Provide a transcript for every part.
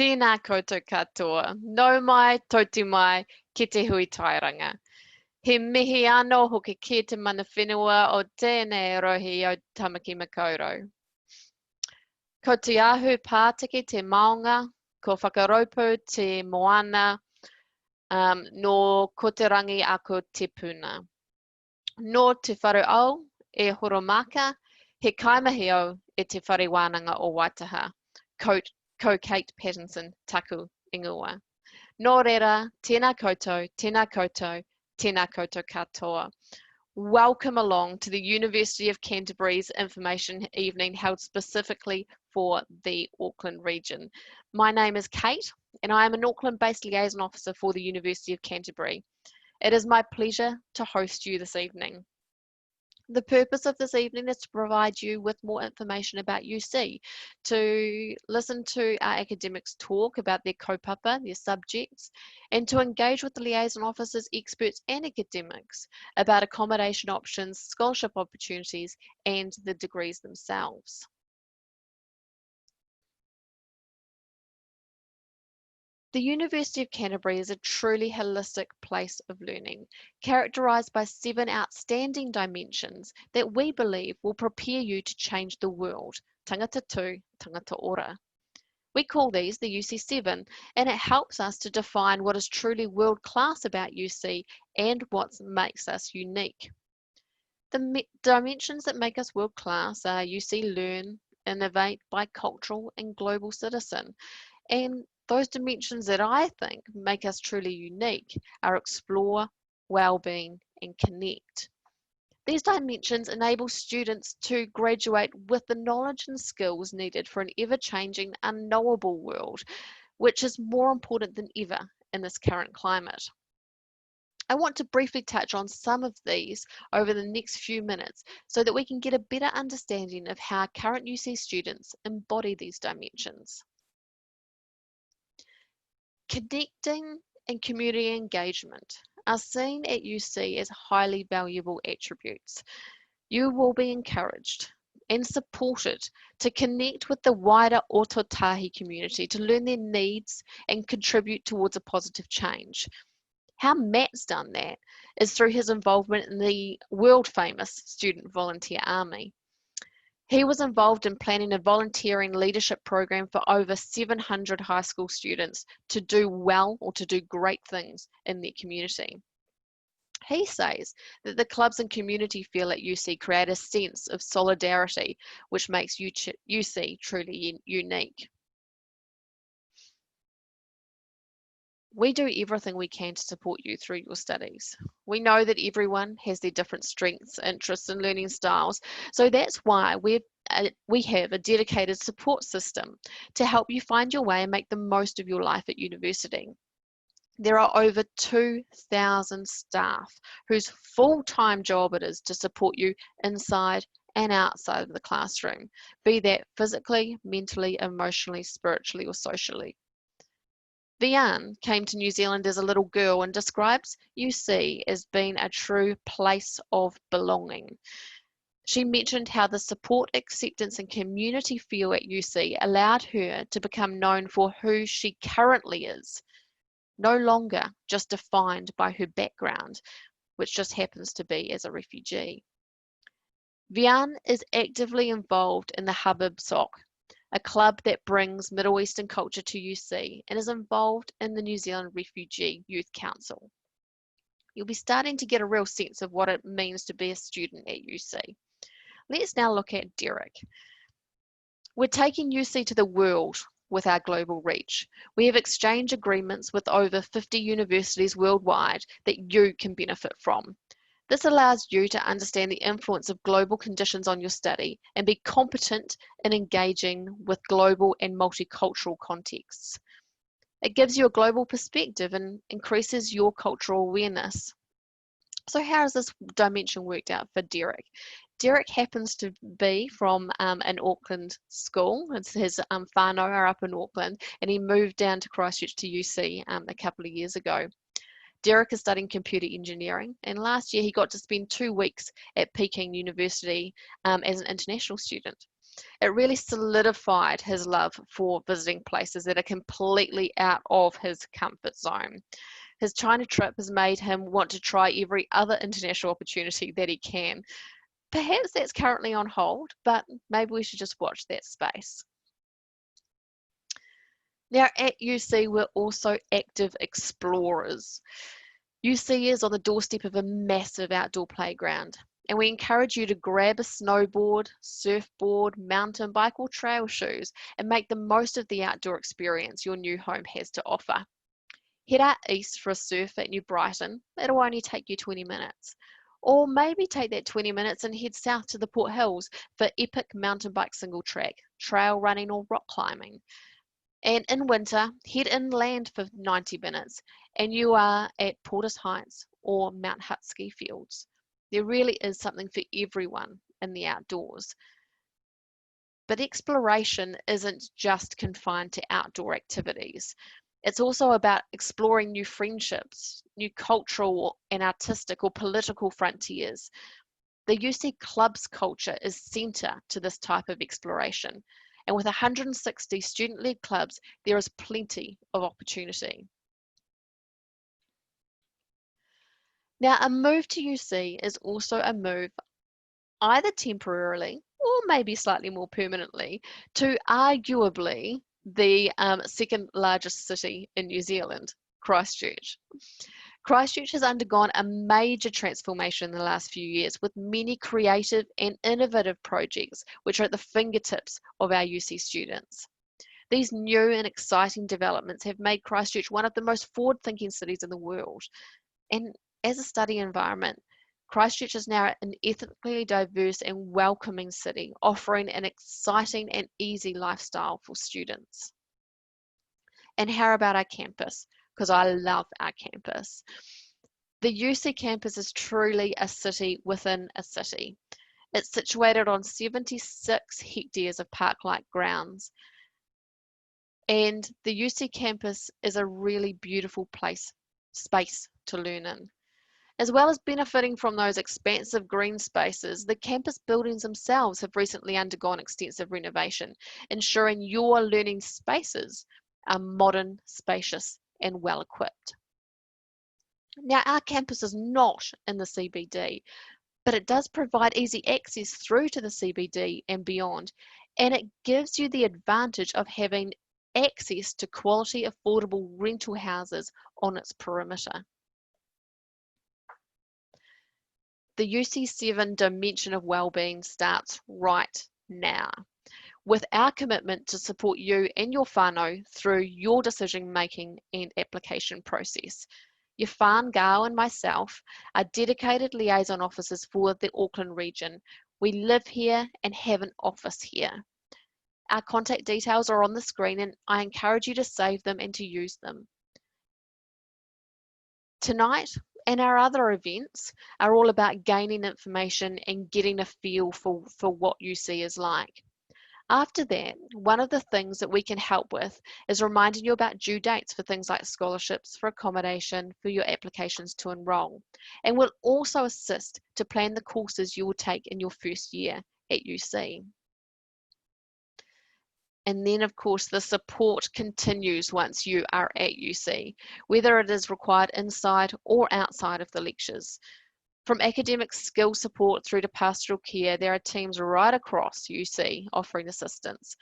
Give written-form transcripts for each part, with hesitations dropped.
Tēnā koutou katoa. Nau mai, tauti mai, ki te hui tairanga. He mihi anō hoki ki te mana whenua o tēnei rohi o Tamaki Makaurau. Ko te ahu pātiki te maunga, ko whakaraupu te moana, no ko te rangi ako te puna. No te wharu au e horomaka, he kaimahi au e te whare wānanga o Waitaha. Ko Kate Pattinson taku ingoa. Nō reira, tēnā koutou, tēnā koutou, tēnā koutou katoa. Welcome along to the University of Canterbury's information evening held specifically for the Auckland region. My name is Kate and I am an Auckland-based liaison officer for the University of Canterbury. It is my pleasure to host you this evening. The purpose of this evening is to provide you with more information about UC, to listen to our academics talk about their kaupapa, their subjects, and to engage with the liaison officers, experts and academics about accommodation options, scholarship opportunities and the degrees themselves. The University of Canterbury is a truly holistic place of learning, characterised by 7 outstanding dimensions that we believe will prepare you to change the world, tangata tū, tangata ora. We call these the UC7, and it helps us to define what is truly world-class about UC and what makes us unique. The dimensions that make us world-class are UC Learn, Innovate, Bicultural and Global Citizen, and those dimensions that I think make us truly unique are Explore, Wellbeing and Connect. These dimensions enable students to graduate with the knowledge and skills needed for an ever-changing, unknowable world, which is more important than ever in this current climate. I want to briefly touch on some of these over the next few minutes so that we can get a better understanding of how current UC students embody these dimensions. Connecting and community engagement are seen at UC as highly valuable attributes. You will be encouraged and supported to connect with the wider Ōtautahi community to learn their needs and contribute towards a positive change. How Matt's done that is through his involvement in the world-famous Student Volunteer Army. He was involved in planning a volunteering leadership program for over 700 high school students to do well or to do great things in their community. He says that the clubs and community feel at UC create a sense of solidarity, which makes UC truly unique. We do everything we can to support you through your studies. We know that everyone has their different strengths, interests, and learning styles, so that's why we have a dedicated support system to help you find your way and make the most of your life at university. There are over 2,000 staff whose full-time job it is to support you inside and outside of the classroom, be that physically, mentally, emotionally, spiritually, or socially. Vian came to New Zealand as a little girl and describes UC as being a true place of belonging. She mentioned how the support, acceptance and community feel at UC allowed her to become known for who she currently is, no longer just defined by her background, which just happens to be as a refugee. Vian is actively involved in the Habib Sok, a club that brings Middle Eastern culture to UC and is involved in the New Zealand Refugee Youth Council. You'll be starting to get a real sense of what it means to be a student at UC. Let's now look at Derek. We're taking UC to the world with our global reach. We have exchange agreements with over 50 universities worldwide that you can benefit from. This allows you to understand the influence of global conditions on your study and be competent in engaging with global and multicultural contexts. It gives you a global perspective and increases your cultural awareness. So how has this dimension worked out for Derek? Derek happens to be from an Auckland school. It's his whānau are up in Auckland, and he moved down to Christchurch to UC a couple of years ago. Derek is studying computer engineering, and last year he got to spend 2 weeks at Peking University as an international student. It really solidified his love for visiting places that are completely out of his comfort zone. His China trip has made him want to try every other international opportunity that he can. Perhaps that's currently on hold, but maybe we should just watch that space. Now at UC, we're also active explorers. UC is on the doorstep of a massive outdoor playground, and we encourage you to grab a snowboard, surfboard, mountain bike, or trail shoes and make the most of the outdoor experience your new home has to offer. Head out east for a surf at New Brighton. It'll only take you 20 minutes. Or maybe take that 20 minutes and head south to the Port Hills for epic mountain bike single track, trail running, or rock climbing. And in winter, head inland for 90 minutes and you are at Portis Heights or Mount Hutt ski fields. There really is something for everyone in the outdoors. But exploration isn't just confined to outdoor activities. It's also about exploring new friendships, new cultural and artistic or political frontiers. The UC Clubs culture is centre to this type of exploration. And with 160 student-led clubs, there is plenty of opportunity. Now, a move to UC is also a move either temporarily or maybe slightly more permanently to arguably the second largest city in New Zealand, Christchurch. Christchurch has undergone a major transformation in the last few years with many creative and innovative projects which are at the fingertips of our UC students. These new and exciting developments have made Christchurch one of the most forward-thinking cities in the world. And as a study environment, Christchurch is now an ethnically diverse and welcoming city, offering an exciting and easy lifestyle for students. And how about our campus? Because I love our campus. The UC campus is truly a city within a city. It's situated on 76 hectares of park-like grounds. And the UC campus is a really beautiful space to learn in. As well as benefiting from those expansive green spaces, the campus buildings themselves have recently undergone extensive renovation, ensuring your learning spaces are modern, spacious, and well equipped. Now, our campus is not in the CBD, but it does provide easy access through to the CBD and beyond, and it gives you the advantage of having access to quality, affordable rental houses on its perimeter. The UC7 dimension of wellbeing starts right now with our commitment to support you and your whānau through your decision making and application process. Your whān Gao and myself are dedicated liaison officers for the Auckland region. We live here and have an office here. Our contact details are on the screen and I encourage you to save them and to use them. Tonight and our other events are all about gaining information and getting a feel for what UC is like. After that, one of the things that we can help with is reminding you about due dates for things like scholarships, for accommodation, for your applications to enrol. And we'll also assist to plan the courses you will take in your first year at UC. And then, of course, the support continues once you are at UC, whether it is required inside or outside of the lectures. From academic skill support through to pastoral care, there are teams right across UC offering assistance.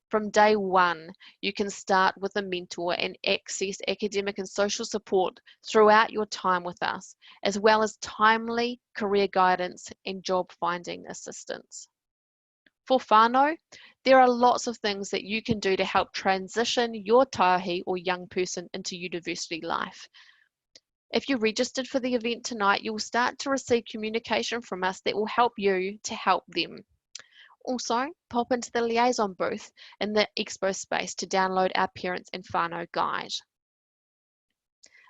From day one, you can start with a mentor and access academic and social support throughout your time with us, as well as timely career guidance and job finding assistance. For whānau, there are lots of things that you can do to help transition your tāhi or young person into university life. If you registered for the event tonight, you'll start to receive communication from us that will help you to help them. Also, pop into the liaison booth in the expo space to download our Parents and Whānau guide.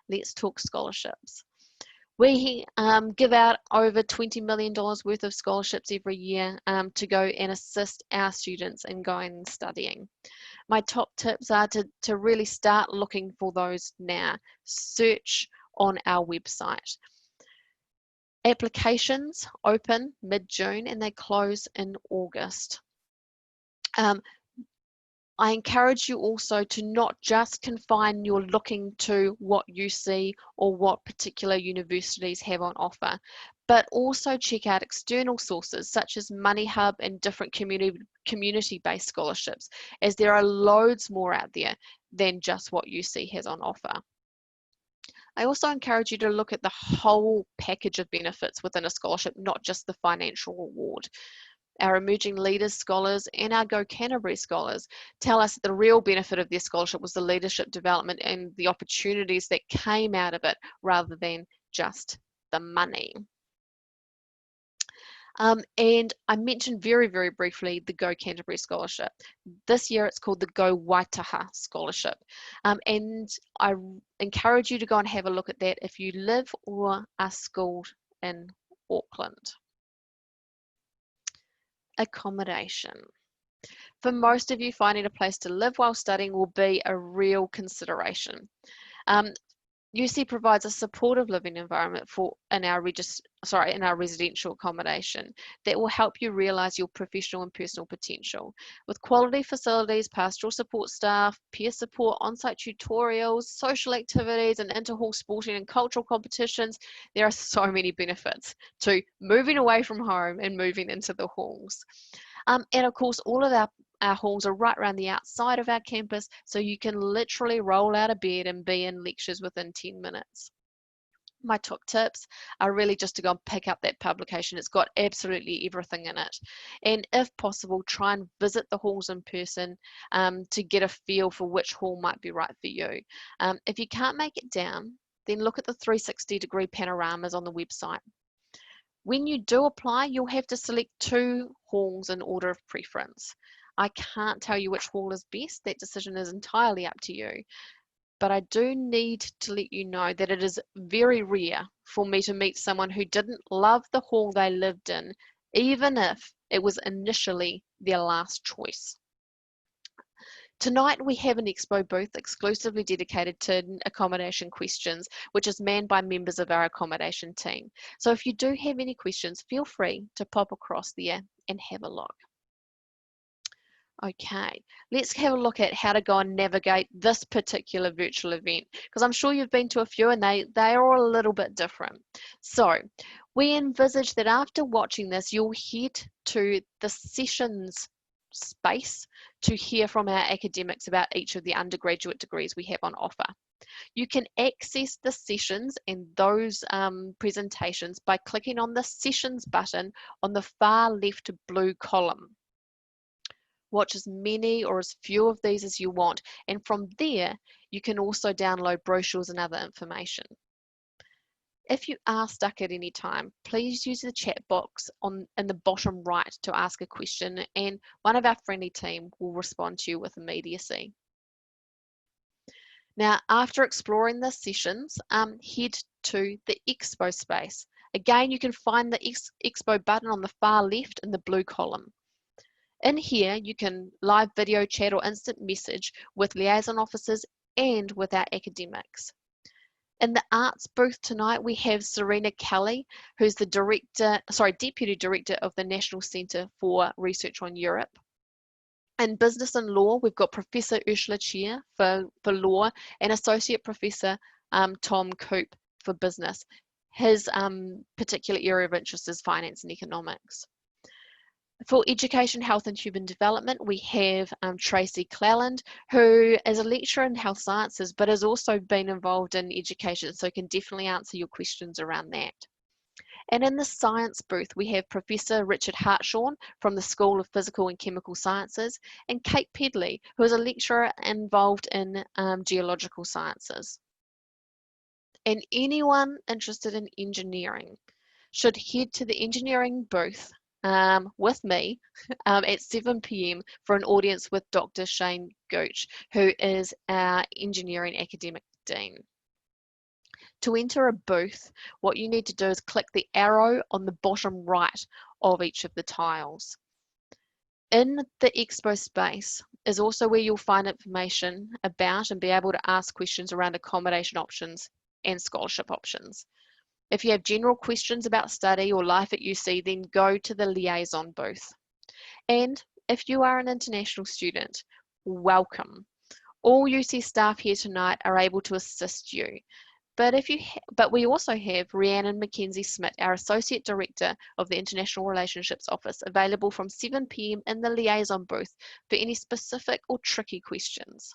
Let's talk scholarships. We give out over $20 million worth of scholarships every year to go and assist our students in going and studying. My top tips are to really start looking for those now. Search on our website. Applications open mid-June and they close in August. Um, I encourage you also to not just confine your looking to what UC or what particular universities have on offer, but also check out external sources such as Money Hub and different community-based scholarships, as there are loads more out there than just what UC has on offer. I also encourage you to look at the whole package of benefits within a scholarship, not just the financial reward. Our Emerging Leaders Scholars and our Go Canterbury Scholars tell us that the real benefit of their scholarship was the leadership development and the opportunities that came out of it rather than just the money. And I mentioned very, very briefly the Go Canterbury Scholarship. This year it's called the Go Waitaha Scholarship. And I encourage you to go and have a look at that if you live or are schooled in Auckland. Accommodation. For most of you, finding a place to live while studying will be a real consideration. UC provides a supportive living environment in our residential accommodation that will help you realise your professional and personal potential. With quality facilities, pastoral support staff, peer support, on-site tutorials, social activities, and inter-hall sporting and cultural competitions, there are so many benefits to moving away from home and moving into the halls. And of course, all of our halls are right around the outside of our campus, so you can literally roll out of bed and be in lectures within 10 minutes. My top tips are really just to go and pick up that publication. It's got absolutely everything in it. And if possible, try and visit the halls in person to get a feel for which hall might be right for you. If you can't make it down, then look at the 360-degree panoramas on the website. When you do apply, you'll have to select 2 halls in order of preference. I can't tell you which hall is best. That decision is entirely up to you. But I do need to let you know that it is very rare for me to meet someone who didn't love the hall they lived in, even if it was initially their last choice. Tonight we have an expo booth exclusively dedicated to accommodation questions, which is manned by members of our accommodation team. So if you do have any questions, feel free to pop across there and have a look. Okay, let's have a look at how to go and navigate this particular virtual event, because I'm sure you've been to a few and they are all a little bit different. So we envisage that after watching this, you'll head to the sessions space to hear from our academics about each of the undergraduate degrees we have on offer. You can access the sessions and those presentations by clicking on the sessions button on the far left blue column. Watch as many or as few of these as you want, and from there you can also download brochures and other information. If you are stuck at any time, please use the chat box in the bottom right to ask a question, and one of our friendly team will respond to you with immediacy. Now, after exploring the sessions, head to the Expo space. Again, you can find the Expo button on the far left in the blue column. In here, you can live video chat or instant message with liaison officers and with our academics. In the arts booth tonight, we have Serena Kelly, who's the Deputy Director of the National Centre for Research on Europe. In business and law, we've got Professor Ursula Chia for law and Associate Professor Tom Coop for business. His particular area of interest is finance and economics. For education, health and human development, we have Tracy Cleland, who is a lecturer in health sciences, but has also been involved in education, so can definitely answer your questions around that. And in the science booth, we have Professor Richard Hartshorn from the School of Physical and Chemical Sciences, and Kate Pedley, who is a lecturer involved in geological sciences. And anyone interested in engineering should head to the engineering booth with me at 7 p.m. for an audience with Dr. Shane Gooch, who is our Engineering Academic Dean. To enter a booth, what you need to do is click the arrow on the bottom right of each of the tiles. In the expo space is also where you'll find information about and be able to ask questions around accommodation options and scholarship options. If you have general questions about study or life at UC, then go to the liaison booth. And If you are an international student, welcome. All UC staff here tonight are able to assist you. But we also have Rhiannon Mackenzie Smith, our Associate Director of the International Relationships Office, available from 7 p.m. in the liaison booth for any specific or tricky questions.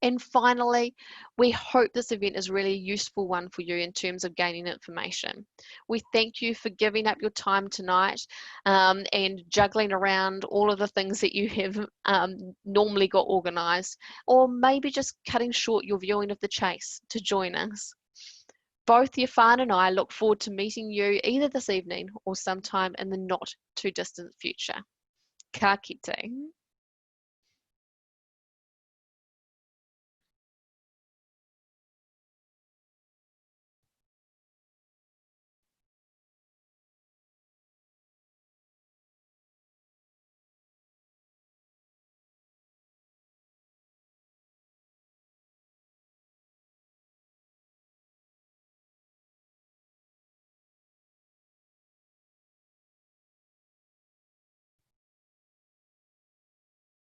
And finally, we hope this event is really a useful one for you in terms of gaining information. We thank you for giving up your time tonight and juggling around all of the things that you have normally got organised, or maybe just cutting short your viewing of the chase to join us. Both Yafan and I look forward to meeting you either this evening or sometime in the not too distant future. Ka kite.